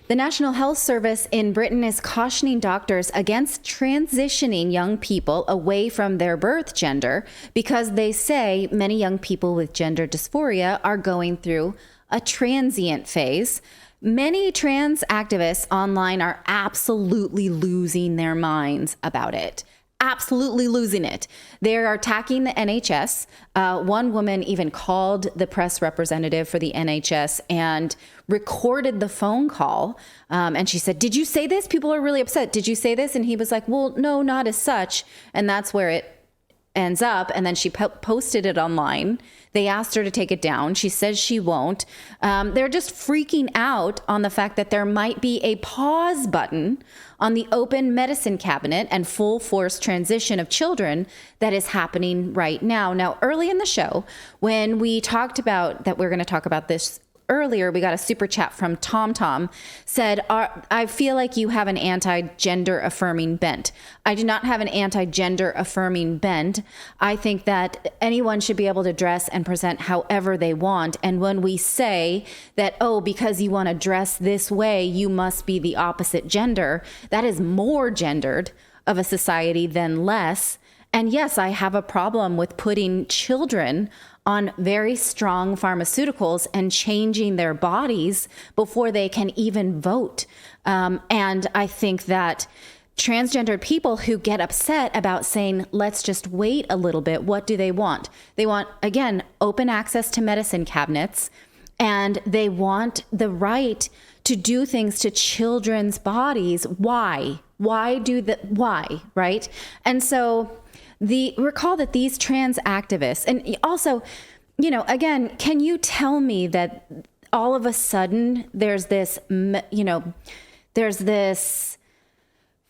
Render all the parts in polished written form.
The National Health Service in Britain is cautioning doctors against transitioning young people away from their birth gender because they say many young people with gender dysphoria are going through a transient phase. Many trans activists online are absolutely losing their minds about it. Absolutely losing it. They are attacking the NHS. One woman even called the press representative for the NHS and recorded the phone call. And she said, "Did you say this? People are really upset. Did you say this?" And he was like, "Well, no, not as such." And that's where it ends up. And then she posted it online. They asked her to take it down. She says she won't. They're just freaking out on the fact that there might be a pause button on the open medicine cabinet and full force transition of children that is happening right now. Now, early in the show, when we talked about that, we're going to talk about this earlier, we got a super chat from Tom said, I feel like you have an anti-gender affirming bent. I do not have an anti-gender affirming bent. I think that anyone should be able to dress and present however they want. And when we say that, oh, because you want to dress this way, you must be the opposite gender, that is more gendered of a society than less. And yes, I have a problem with putting children on very strong pharmaceuticals and changing their bodies before they can even vote. And I think that transgendered people who get upset about saying, let's just wait a little bit, what do they want? They want, again, open access to medicine cabinets, and they want the right to do things to children's bodies. Why? Why, right? And so recall that these trans activists, and also, again, can you tell me that all of a sudden there's this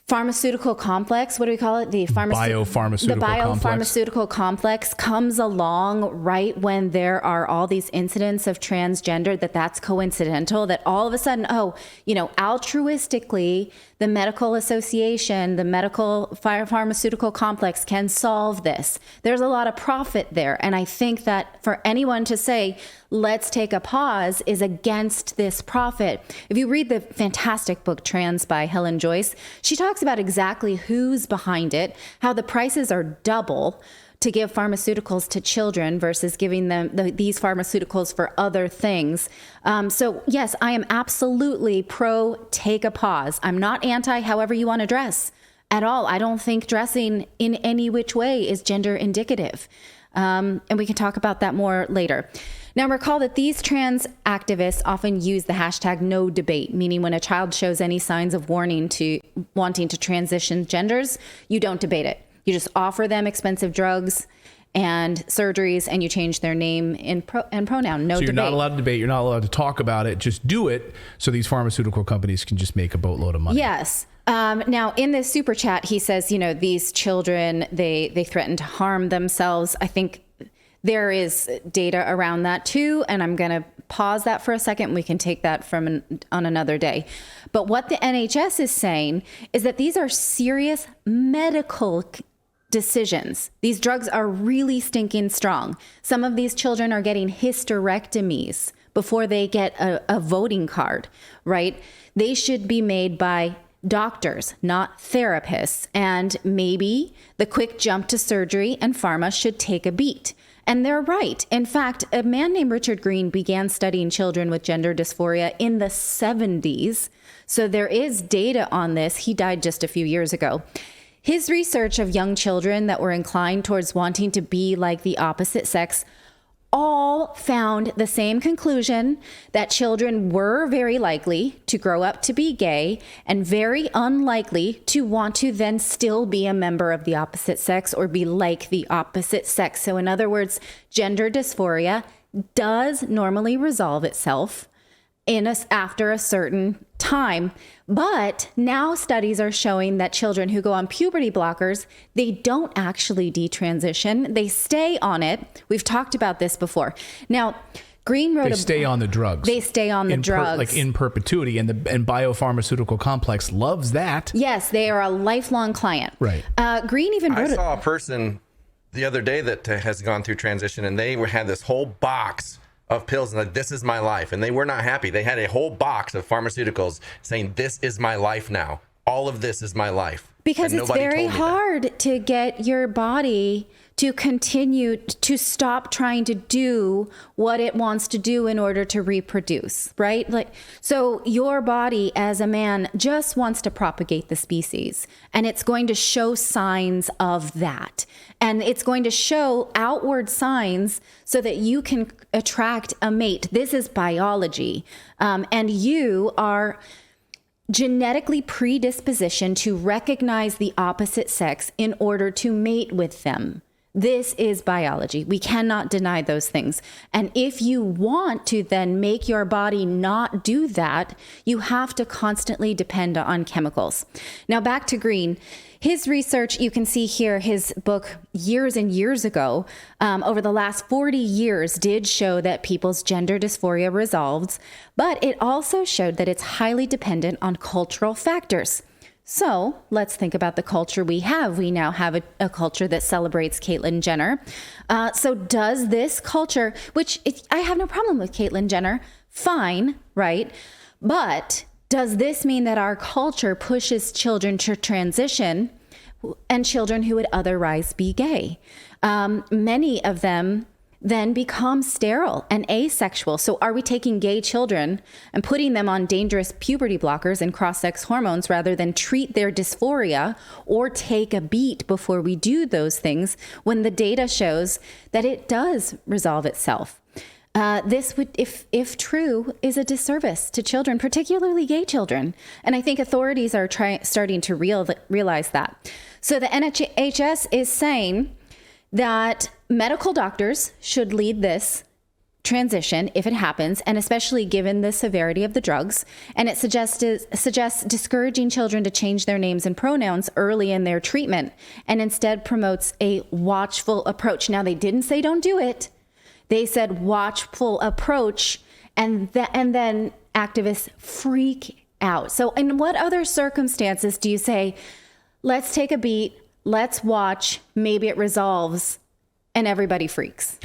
pharmaceutical complex, what do we call it? The biopharmaceutical complex comes along right when there are all these incidents of transgender, that's coincidental, that all of a sudden, altruistically, the medical association, the medical pharmaceutical complex can solve this. There's a lot of profit there. And I think that for anyone to say, let's take a pause, is against this profit. If you read the fantastic book Trans by Helen Joyce, she talks about exactly who's behind it, how the prices are double to give pharmaceuticals to children versus giving them these pharmaceuticals for other things. So yes, I am absolutely pro take a pause. I'm not anti however you want to dress at all. I don't think dressing in any which way is gender indicative. And we can talk about that more later. Now, recall that these trans activists often use the hashtag no debate, meaning when a child shows any signs of wanting to transition genders, you don't debate it. You just offer them expensive drugs and surgeries, and you change their name and pronoun. No debate. So you're not allowed to debate. You're not allowed to talk about it. Just do it so these pharmaceutical companies can just make a boatload of money. Yes. Now, in this super chat, he says, these children, they threaten to harm themselves. I think there is data around that too, and I'm going to pause that for a second. We can take that on another day. But what the NHS is saying is that these are serious medical decisions. These drugs are really stinking strong. Some of these children are getting hysterectomies before they get a voting card, right? They should be made by doctors, not therapists. And maybe the quick jump to surgery and pharma should take a beat. And they're right. In fact, a man named Richard Green began studying children with gender dysphoria in the 70s. So there is data on this. He died just a few years ago. His research of young children that were inclined towards wanting to be like the opposite sex all found the same conclusion, that children were very likely to grow up to be gay and very unlikely to want to then still be a member of the opposite sex or be like the opposite sex. So in other words, gender dysphoria does normally resolve itself after a certain time. But now studies are showing that children who go on puberty blockers, they don't actually detransition. They stay on it. We've talked about this before. Now, Green wrote They stay on the drugs. They stay on the drugs. Like in perpetuity. And biopharmaceutical complex loves that. Yes, they are a lifelong client. Right. Green even wrote I saw a person the other day that has gone through transition, and they had this whole box of pills and like, this is my life. And they were not happy. They had a whole box of pharmaceuticals saying, this is my life now. All of this is my life. Because and it's very hard to get your body to continue to stop trying to do what it wants to do in order to reproduce, right? Like, so your body as a man just wants to propagate the species, and it's going to show signs of that. And it's going to show outward signs so that you can attract a mate. This is biology. And you are genetically predispositioned to recognize the opposite sex in order to mate with them. This is biology. We cannot deny those things. And if you want to then make your body not do that, you have to constantly depend on chemicals. Now back to Green. His research, you can see here, his book years and years ago, over the last 40 years did show that people's gender dysphoria resolves, but it also showed that it's highly dependent on cultural factors. So let's think about the culture we have. We now have a culture that celebrates Caitlyn Jenner. So does this culture, which I have no problem with Caitlyn Jenner, fine, right? But does this mean that our culture pushes children to transition and children who would otherwise be gay? Many of them then become sterile and asexual. So are we taking gay children and putting them on dangerous puberty blockers and cross-sex hormones rather than treat their dysphoria or take a beat before we do those things when the data shows that it does resolve itself? This would, if true, is a disservice to children, particularly gay children. And I think authorities are starting to realize that. So the NHS is saying that medical doctors should lead this transition if it happens, and especially given the severity of the drugs. And it suggests discouraging children to change their names and pronouns early in their treatment, and instead promotes a watchful approach. Now, they didn't say don't do it. They said watchful approach, and then activists freak out. So in what other circumstances do you say, let's take a beat, let's watch, maybe it resolves, and everybody freaks?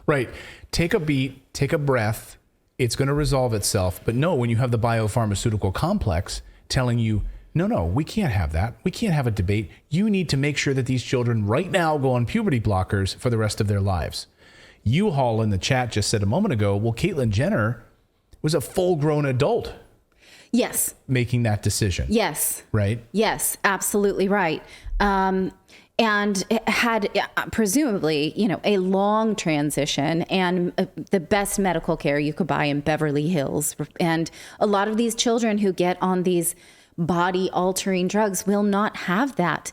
Right. Take a beat, take a breath. It's going to resolve itself. But no, when you have the biopharmaceutical complex telling you, no, we can't have that. We can't have a debate. You need to make sure that these children right now go on puberty blockers for the rest of their lives. U-Haul in the chat just said a moment ago, well, Caitlyn Jenner was a full-grown adult. Yes. Making that decision. Yes. Right? Yes, absolutely right. And it had presumably, a long transition and the best medical care you could buy in Beverly Hills. And a lot of these children who get on these body altering drugs will not have that.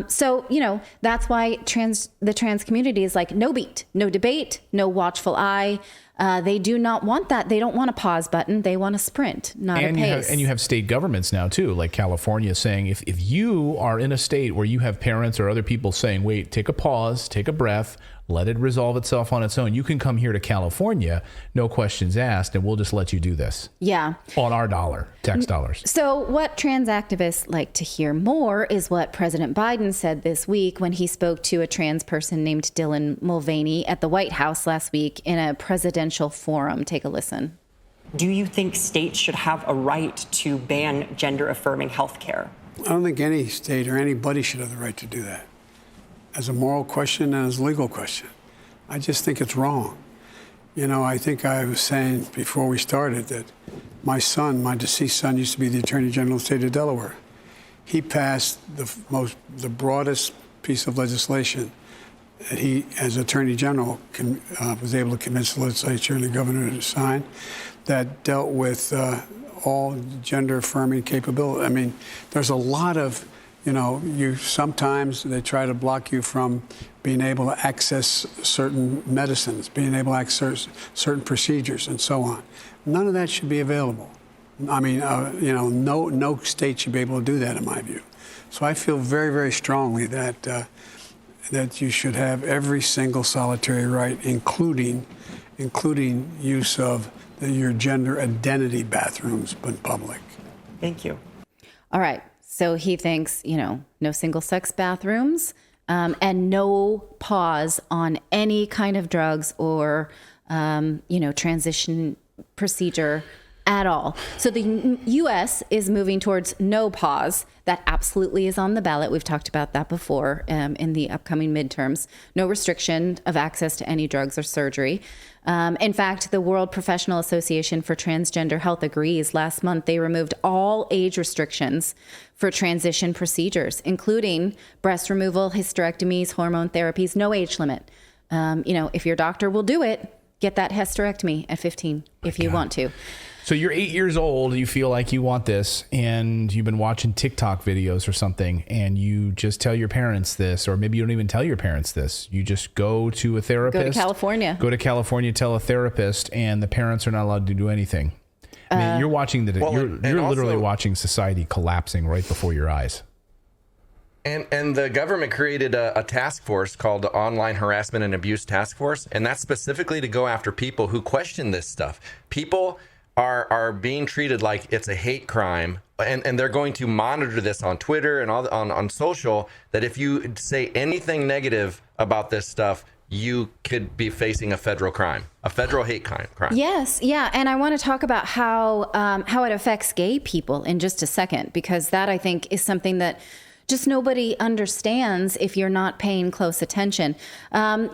So, that's why the trans community is like, no beat, no debate, no watchful eye. They do not want that. They don't want a pause button. They want a sprint, not a pace. And you have state governments now, too, like California saying if you are in a state where you have parents or other people saying, wait, take a pause, take a breath, let it resolve itself on its own. You can come here to California, no questions asked, and we'll just let you do this. Yeah. On our dollar, tax dollars. So what trans activists like to hear more is what President Biden said this week when he spoke to a trans person named Dylan Mulvaney at the White House last week in a presidential forum. Take a listen. Do you think states should have a right to ban gender-affirming health care? I don't think any state or anybody should have the right to do that. As a moral question and as a legal question. I just think it's wrong. I think I was saying before we started that my deceased son, used to be the Attorney General of the state of Delaware. He passed the broadest piece of legislation that he, as Attorney General, was able to convince the legislature and the governor to sign that dealt with all gender-affirming capability. I mean, there's a lot of sometimes they try to block you from being able to access certain medicines, being able to access certain procedures, and so on. None of that should be available. I mean, no state should be able to do that, in my view. So I feel very, very strongly that you should have every single solitary right, including use of your gender identity bathrooms in public. Thank you. All right. So he thinks, no single-sex bathrooms and no pause on any kind of drugs or transition procedure at all. So the U.S. is moving towards no pause. That absolutely is on the ballot. We've talked about that before in the upcoming midterms. No restriction of access to any drugs or surgery. In fact, the World Professional Association for Transgender Health agrees. Last month, they removed all age restrictions for transition procedures, including breast removal, hysterectomies, hormone therapies, no age limit. If your doctor will do it, get that hysterectomy at 15 if you want to. So you're 8 years old, you feel like you want this, and you've been watching TikTok videos or something, and you just tell your parents this, or maybe you don't even tell your parents this. You just go to a therapist. Go to California, tell a therapist, and the parents are not allowed to do anything. I mean, you're watching you're literally watching society collapsing right before your eyes. And the government created a task force called the Online Harassment and Abuse Task Force, and that's specifically to go after people who question this stuff. People are being treated like it's a hate crime, and they're going to monitor this on Twitter and on social, that if you say anything negative about this stuff, you could be facing a federal crime, a federal hate crime. Yes, yeah, and I want to talk about how it affects gay people in just a second, because that, I think, is something that just nobody understands if you're not paying close attention. That's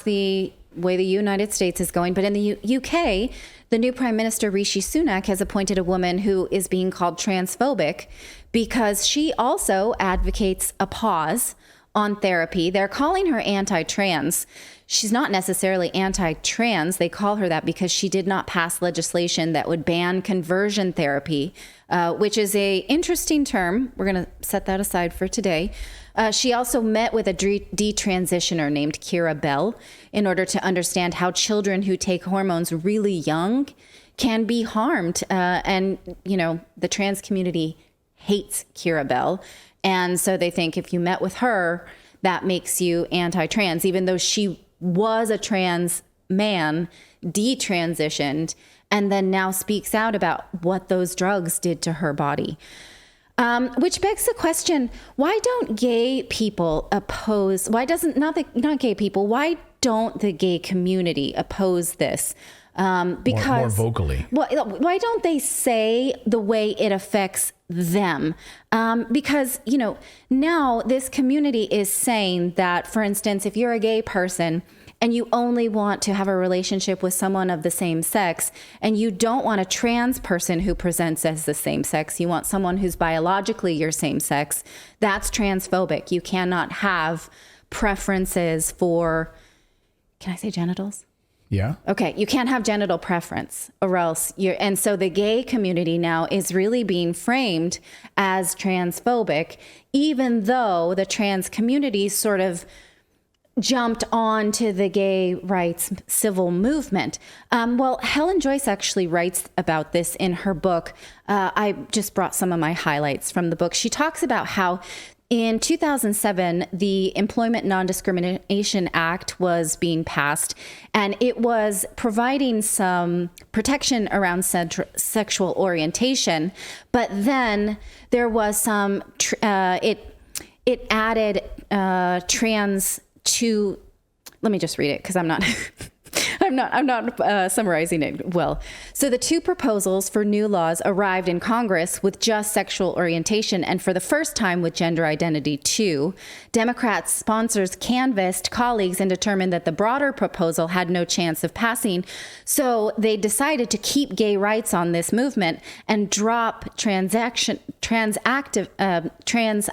the way the United States is going. But in the UK, the new Prime Minister, Rishi Sunak, has appointed a woman who is being called transphobic because she also advocates a pause on therapy. They're calling her anti-trans. She's not necessarily anti-trans. They call her that because she did not pass legislation that would ban conversion therapy, which is a interesting term. We're going to set that aside for today. She also met with a detransitioner named Kira Bell in order to understand how children who take hormones really young can be harmed. The trans community hates Kira Bell. And so they think if you met with her, that makes you anti-trans, even though she was a trans man, detransitioned, and then now speaks out about what those drugs did to her body. Which begs the question, why don't gay people oppose, why don't the gay community oppose this? Because more vocally. Why don't they say the way it affects them? Because, now this community is saying that, for instance, if you're a gay person and you only want to have a relationship with someone of the same sex, and you don't want a trans person who presents as the same sex, you want someone who's biologically your same sex, that's transphobic. You cannot have preferences for, can I say genitals? Yeah. Okay. You can't have genital preference, or else and so the gay community now is really being framed as transphobic, even though the trans community sort of jumped onto the gay rights civil movement. Helen Joyce actually writes about this in her book. I just brought some of my highlights from the book. She talks about how in 2007, the Employment Non-Discrimination Act was being passed, and it was providing some protection around sexual orientation. But then there was some, it added trans to, let me just read it because I'm not summarizing it well. So the two proposals for new laws arrived in Congress with just sexual orientation, and for the first time with gender identity too. Democrat sponsors canvassed colleagues and determined that the broader proposal had no chance of passing. So they decided to keep gay rights on this movement and drop trans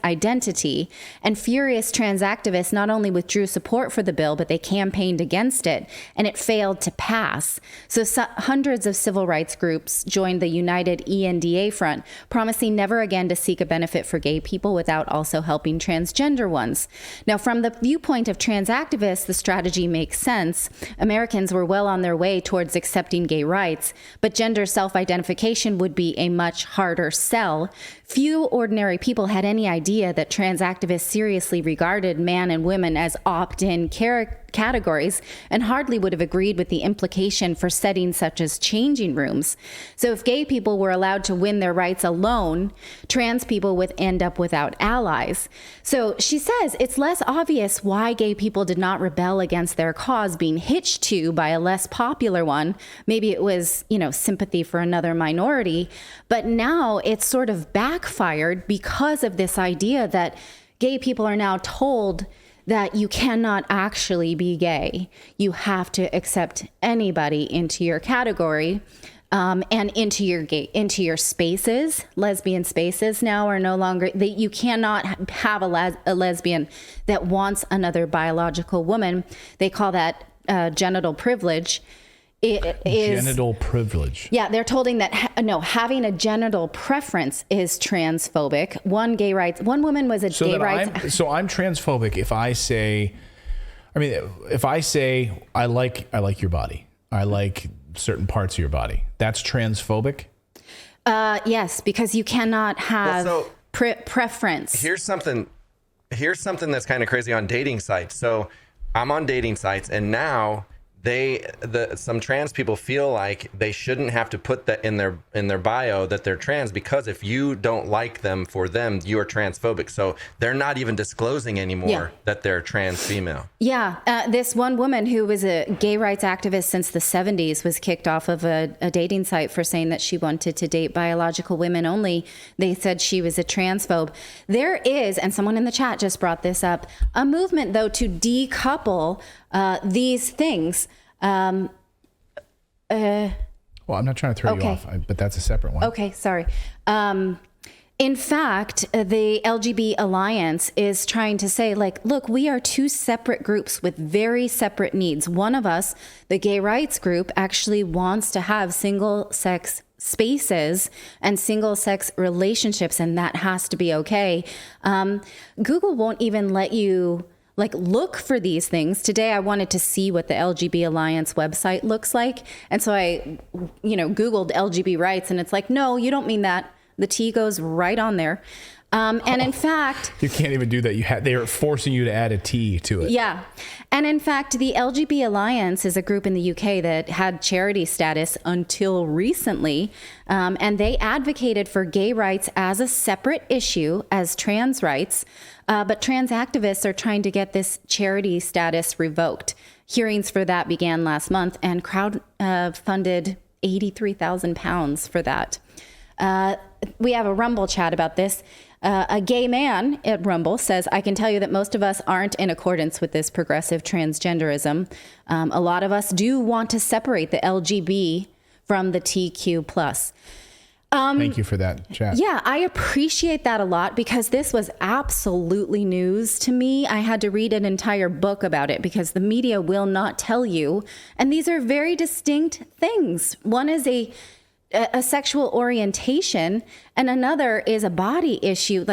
identity. And furious trans activists not only withdrew support for the bill, but they campaigned against it, and it failed to pass. So hundreds of civil rights groups joined the United ENDA front, promising never again to seek a benefit for gay people without also helping transgender ones. Now, from the viewpoint of trans activists, the strategy makes sense. Americans were well on their way towards accepting gay rights, but gender self-identification would be a much harder sell. Few ordinary people had any idea that trans activists seriously regarded man and women as opt-in characters categories and hardly would have agreed with the implication for settings such as changing rooms. So if gay people were allowed to win their rights alone, trans people would end up without allies. So she says it's less obvious why gay people did not rebel against their cause being hitched to by a less popular one. Maybe it was, sympathy for another minority, but now it's sort of backfired because of this idea that gay people are now told that you cannot actually be gay. You have to accept anybody into your category, and into your spaces. Lesbian spaces now are no longer, you cannot have a lesbian that wants another biological woman. They call that genital privilege. It is genital privilege. Yeah, they're told that having a genital preference is transphobic. One woman was a gay rights. So I'm transphobic if I say, I like your body, I like certain parts of your body. That's transphobic. Yes, because you cannot have preference. Here's something that's kind of crazy on dating sites. So I'm on dating sites, and now some trans people feel like they shouldn't have to put that in their bio that they're trans, because if you don't like them for them, you are transphobic. So they're not even disclosing anymore that they're trans female. Yeah. This one woman who was a gay rights activist since the 70s was kicked off of a dating site for saying that she wanted to date biological women only. They said she was a transphobe. There is, and someone in the chat just brought this up, a movement though to decouple these things. Well, I'm not trying to throw you off, but that's a separate one. Okay, sorry. In fact, the LGBT Alliance is trying to say, look, we are two separate groups with very separate needs. One of us, the gay rights group, actually wants to have single-sex spaces and single-sex relationships, and that has to be okay. Google won't even let you look for these things. Today, I wanted to see what the LGBT Alliance website looks like. And so I, Googled LGBT rights, and it's like, no, you don't mean that. The T goes right on there. And in fact, you can't even do that. They are forcing you to add a T to it. Yeah. And in fact, the LGBT Alliance is a group in the UK that had charity status until recently. And they advocated for gay rights as a separate issue as trans rights. But trans activists are trying to get this charity status revoked. Hearings for that began last month, and crowd funded £83,000 for that. We have a Rumble chat about this. A gay man at Rumble says, I can tell you that most of us aren't in accordance with this progressive transgenderism. A lot of us do want to separate the LGB from the TQ+. Thank you for that chat. Yeah, I appreciate that a lot, because this was absolutely news to me. I had to read an entire book about it because the media will not tell you. And these are very distinct things. One is a sexual orientation, and another is a body issue.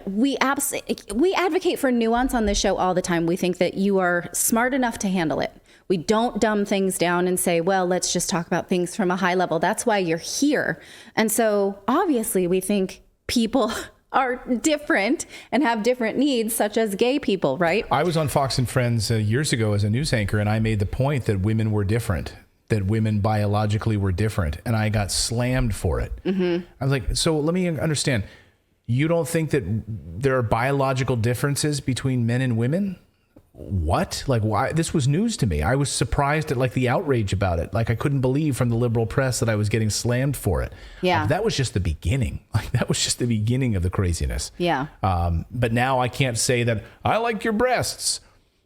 We advocate for nuance on this show all the time. We think that you are smart enough to handle it. We don't dumb things down and say, well, let's just talk about things from a high level. That's why you're here. And so obviously we think people are different and have different needs, such as gay people, right? I was on Fox and Friends years ago as a news anchor, and I made the point that women were different, that women biologically were different, and I got slammed for it. Mm-hmm. I was like, so let me understand. You don't think that there are biological differences between men and women? What? Why? This was news to me. I was surprised at the outrage about it. I couldn't believe from the liberal press that I was getting slammed for it. Yeah. That was just the beginning. That was just the beginning of the craziness. Yeah. But now I can't say that I like your breasts.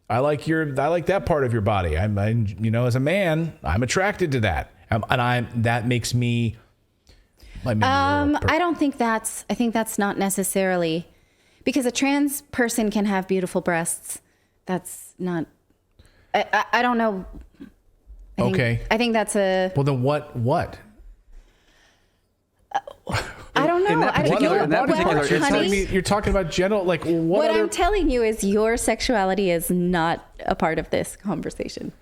I like that part of your body. I'm as a man, I'm attracted to that. That makes me. I don't think I think that's not necessarily, because a trans person can have beautiful breasts. That's not, I don't know. I think that's a. Well, then what? I don't know. You're talking about general, what I'm telling you is your sexuality is not a part of this conversation.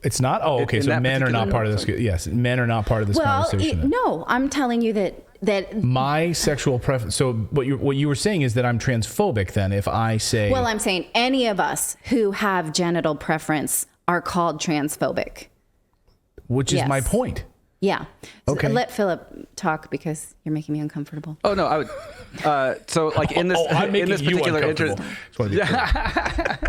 It's not? Oh, okay. So men are not part of this. Yes, men are not part of this conversation. No, I'm telling you that that my sexual preference. So what you were saying is that I'm transphobic then if I say. Well, I'm saying any of us who have genital preference are called transphobic. Which is my point. Yeah. Okay. So let Philip talk because you're making me uncomfortable. Oh no, I would. So like in this I'm in this making you particular uncomfortable.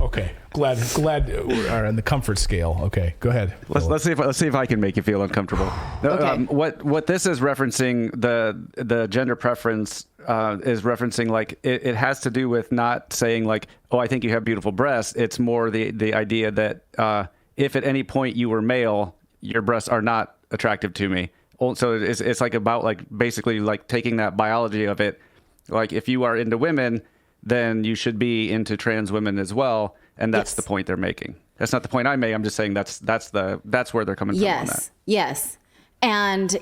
Okay. Glad we're on the comfort scale. Okay, go ahead. Let's see if I can make you feel uncomfortable. No, Okay. What this is referencing the gender preference is referencing like it has to do with not saying like, oh, I think you have beautiful breasts. It's more the idea that if at any point you were male, your breasts are not attractive to me. So it's like about like basically like taking that biology of it. Like if you are into women, then you should be into trans women as well. And that's the point they're making. That's not the point I made. I'm just saying that's where they're coming from on that. Yes. And,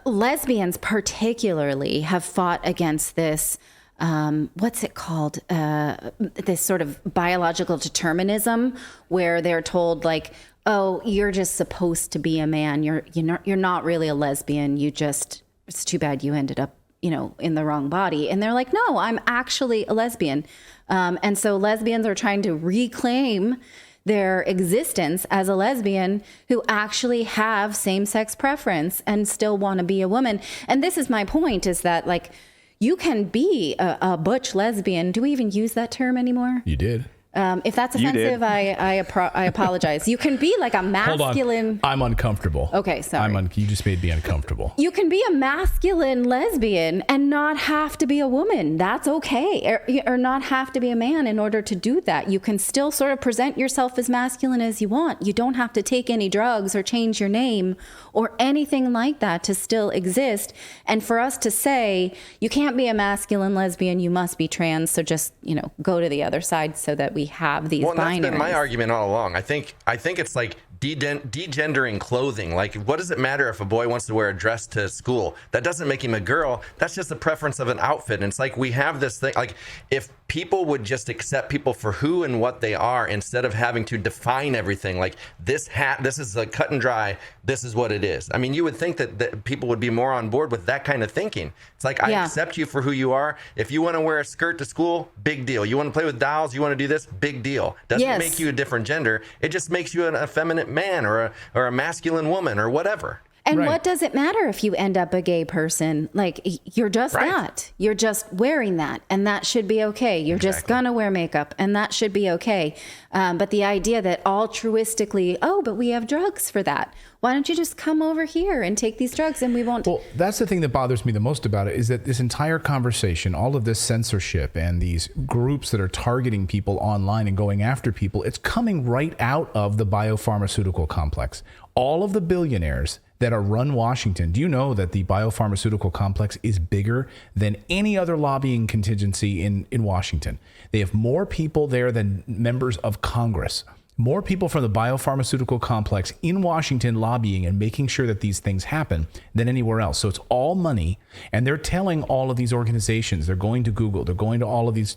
lesbians particularly have fought against this, what's it called? This sort of biological determinism where they're told like, oh, you're just supposed to be a man. You're not really a lesbian. It's too bad you ended up, in the wrong body. And they're like, no, I'm actually a lesbian. And so lesbians are trying to reclaim their existence as a lesbian who actually have same-sex preference and still want to be a woman. And this is my point, is that like you can be a butch lesbian. Do we even use that term anymore? You did. If that's offensive, I apologize. You can be like a masculine. Hold on. I'm uncomfortable. Okay, sorry. You just made me uncomfortable. You can be a masculine lesbian and not have to be a woman. That's okay. Or not have to be a man in order to do that. You can still sort of present yourself as masculine as you want. You don't have to take any drugs or change your name or anything like that to still exist. And for us to say, you can't be a masculine lesbian, you must be trans. So just, go to the other side so that we have these binaries. That's been my argument all along. I think it's like degendering clothing. Like, what does it matter if a boy wants to wear a dress to school? That doesn't make him a girl. That's just the preference of an outfit. And it's like we have this thing. Like, if people would just accept people for who and what they are instead of having to define everything. Like, this is a cut and dry. This is what it is. I mean, you would think that people would be more on board with that kind of thinking. It's like, I accept you for who you are. If you want to wear a skirt to school, big deal. You want to play with dolls, you want to do this, big deal. Doesn't make you a different gender. It just makes you an effeminate man or a masculine woman or whatever. And what does it matter if you end up a gay person? Like, you're just that. You're just wearing that, and that should be okay. You're just gonna wear makeup, and that should be okay. But the idea that altruistically, but we have drugs for that. Why don't you just come over here and take these drugs and we won't? Well, that's the thing that bothers me the most about it, is that this entire conversation, all of this censorship and these groups that are targeting people online and going after people, it's coming right out of the biopharmaceutical complex. All of the billionaires that are run Washington, do you know that the biopharmaceutical complex is bigger than any other lobbying contingency in Washington? They have more people there than members of Congress. More people from the biopharmaceutical complex in Washington lobbying and making sure that these things happen than anywhere else. So it's all money. And they're telling all of these organizations, they're going to Google, they're going to all of these,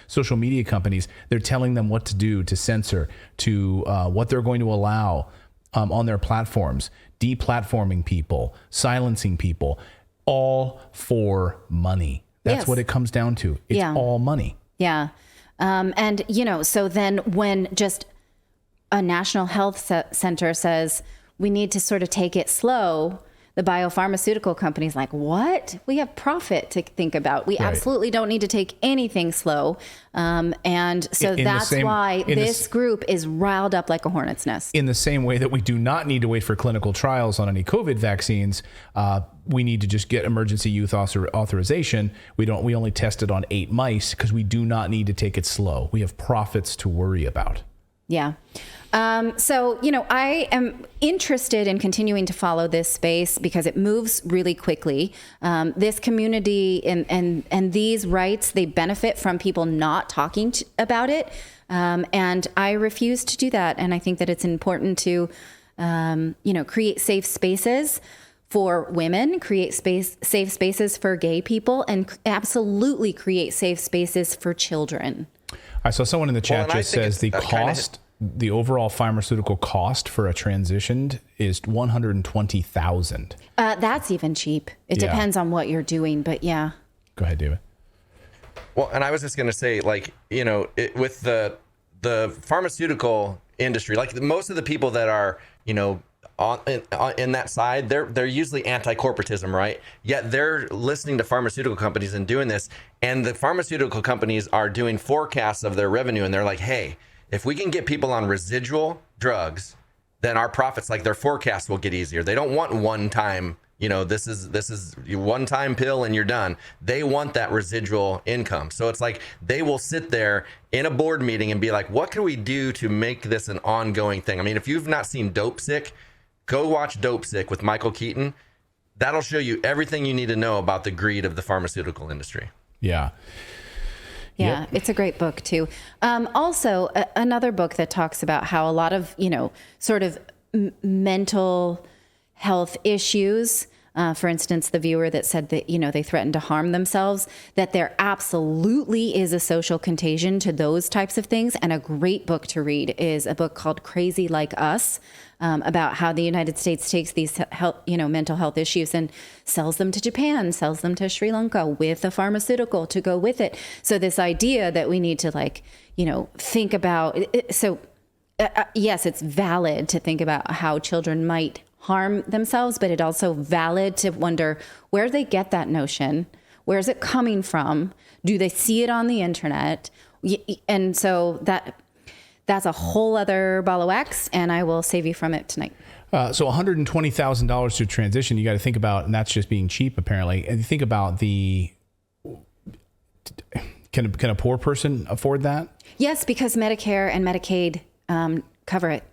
social media companies. They're telling them what to do, to censor, to what they're going to allow on their platforms, deplatforming people, silencing people, all for money. That's what it comes down to. It's all money. Yeah. So then when just a national health center says we need to sort of take it slow, the biopharmaceutical company's like, what? We have profit to think about. We absolutely don't need to take anything slow. And so that's why this group is riled up like a hornet's nest. In the same way that we do not need to wait for clinical trials on any COVID vaccines, we need to just get emergency use authorization. We only test it on 8 mice because we do not need to take it slow. We have profits to worry about. Yeah. I am interested in continuing to follow this space because it moves really quickly. This community and these rights, they benefit from people not talking about it. And I refuse to do that. And I think that it's important to, create safe spaces for women, create safe spaces for gay people, and absolutely create safe spaces for children. I saw someone in the chat just says the the overall pharmaceutical cost for a transitioned is $120,000. That's even cheap. It Yeah. depends on what you're doing, but yeah. Go ahead, David. Well, and I was just going to say, like, you know, with the pharmaceutical industry, like most of the people that are, you know, in that side, they're usually anti-corporatism, right? Yet they're listening to pharmaceutical companies and doing this, and the pharmaceutical companies are doing forecasts of their revenue, and they're like, hey, if we can get people on residual drugs, then our profits, like their forecasts, will get easier. They don't want one time. You know, this is your one-time pill and you're done. They want that residual income. So it's like they will sit there in a board meeting and be like, what can we do to make this an ongoing thing? I mean, if you've not seen Dope Sick, go watch Dope Sick with Michael Keaton. That'll show you everything you need to know about the greed of the pharmaceutical industry. Yeah. Yeah, Yep. it's a great book too. Also, another book that talks about how a lot of, you know, sort of mental health issues, for instance, the viewer that said that, you know, they threatened to harm themselves, that there absolutely is a social contagion to those types of things. And a great book to read is a book called Crazy Like Us, about how the United States takes these health, you know, mental health issues and sells them to Japan, sells them to Sri Lanka with a pharmaceutical to go with it. So this idea that we need to, like, you know, think about it. So yes, it's valid to think about how children might harm themselves, but it's also valid to wonder where they get that notion. Where is it coming from? Do they see it on the internet? And so that's a whole other ball of wax, and I will save you from it tonight. So $120,000 to transition, you got to think about, and that's just being cheap apparently. And you think about can a poor person afford that? Yes, because Medicare and Medicaid cover it.